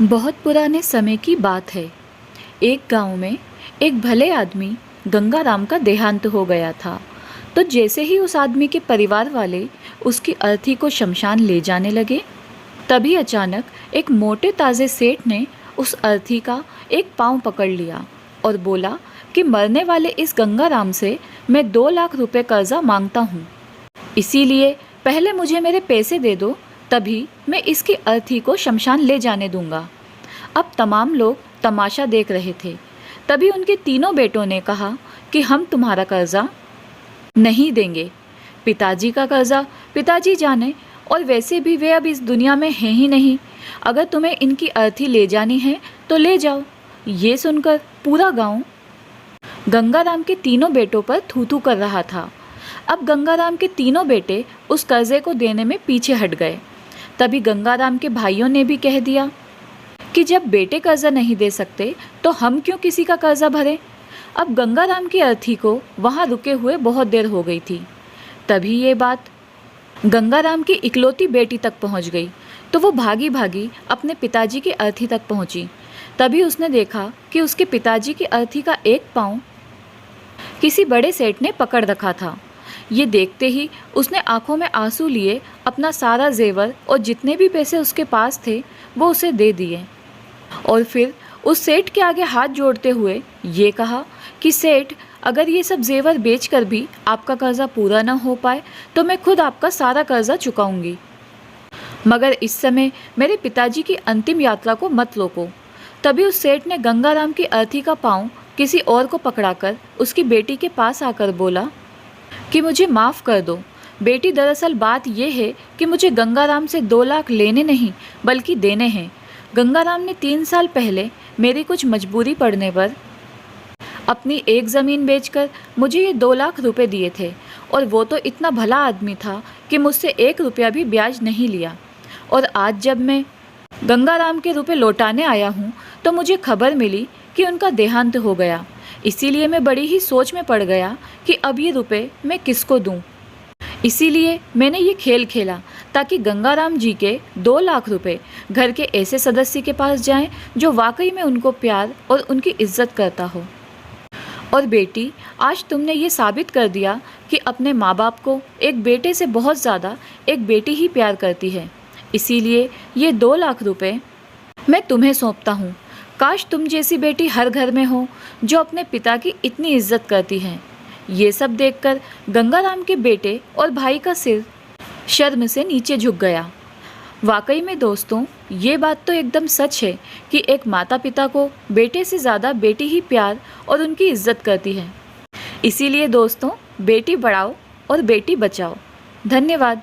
बहुत पुराने समय की बात है। एक गांव में एक भले आदमी गंगाराम का देहांत हो गया था। तो जैसे ही उस आदमी के परिवार वाले उसकी अर्थी को शमशान ले जाने लगे, तभी अचानक एक मोटे ताजे सेठ ने उस अर्थी का एक पांव पकड़ लिया और बोला कि मरने वाले इस गंगाराम से मैं 2 लाख रुपए कर्जा मांगता हूँ। इसीलिए पहले मुझे मेरे पैसे दे दो, तभी मैं इसकी अर्थी को शमशान ले जाने दूंगा। अब तमाम लोग तमाशा देख रहे थे। तभी उनके तीनों बेटों ने कहा कि हम तुम्हारा कर्जा नहीं देंगे। पिताजी का कर्जा पिताजी जाने, और वैसे भी वे अब इस दुनिया में हैं ही नहीं। अगर तुम्हें इनकी अर्थी ले जानी है तो ले जाओ। ये सुनकर पूरा गांव गंगाराम के तीनों बेटों पर थू थू कर रहा था। अब गंगाराम के तीनों बेटे उस कर्जे को देने में पीछे हट गए। तभी गंगाराम के भाइयों ने भी कह दिया कि जब बेटे कर्जा नहीं दे सकते तो हम क्यों किसी का कर्जा भरें। अब गंगाराम की अर्थी को वहाँ रुके हुए बहुत देर हो गई थी। तभी ये बात गंगाराम की इकलौती बेटी तक पहुँच गई, तो वो भागी भागी अपने पिताजी की अर्थी तक पहुँची। तभी उसने देखा कि उसके पिताजी की अर्थी का एक पाँव किसी बड़े सेठ ने पकड़ रखा था। ये देखते ही उसने आंखों में आंसू लिए अपना सारा जेवर और जितने भी पैसे उसके पास थे वो उसे दे दिए, और फिर उस सेठ के आगे हाथ जोड़ते हुए ये कहा कि सेठ, अगर ये सब जेवर बेचकर भी आपका कर्जा पूरा ना हो पाए तो मैं खुद आपका सारा कर्जा चुकाऊंगी, मगर इस समय मेरे पिताजी की अंतिम यात्रा को मत रोको। तभी उस सेठ ने गंगाराम की अर्थी का पाँव किसी और को पकड़ाकर उसकी बेटी के पास आकर बोला कि मुझे माफ़ कर दो बेटी, दरअसल बात यह है कि मुझे गंगाराम से 2 लाख लेने नहीं बल्कि देने हैं। गंगाराम ने 3 साल पहले मेरी कुछ मजबूरी पड़ने पर अपनी एक ज़मीन बेचकर मुझे ये 2 लाख रुपए दिए थे, और वो तो इतना भला आदमी था कि मुझसे 1 रुपया भी ब्याज नहीं लिया। और आज जब मैं गंगाराम के रुपए लौटाने आया हूँ तो मुझे खबर मिली कि उनका देहांत हो गया। इसीलिए मैं बड़ी ही सोच में पड़ गया कि अब ये रुपए मैं किसको दूं। इसीलिए मैंने ये खेल खेला ताकि गंगाराम जी के 2 लाख रुपए घर के ऐसे सदस्य के पास जाएं जो वाकई में उनको प्यार और उनकी इज्जत करता हो। और बेटी, आज तुमने ये साबित कर दिया कि अपने माँ बाप को एक बेटे से बहुत ज़्यादा एक बेटी ही प्यार करती है। इसीलिए ये 2 लाख रुपए मैं तुम्हें सौंपता हूँ। काश तुम जैसी बेटी हर घर में हो जो अपने पिता की इतनी इज्जत करती है। ये सब देखकर गंगाराम के बेटे और भाई का सिर शर्म से नीचे झुक गया। वाकई में दोस्तों, ये बात तो एकदम सच है कि एक माता पिता को बेटे से ज़्यादा बेटी ही प्यार और उनकी इज्जत करती है। इसीलिए दोस्तों, बेटी बढ़ाओ और बेटी बचाओ। धन्यवाद।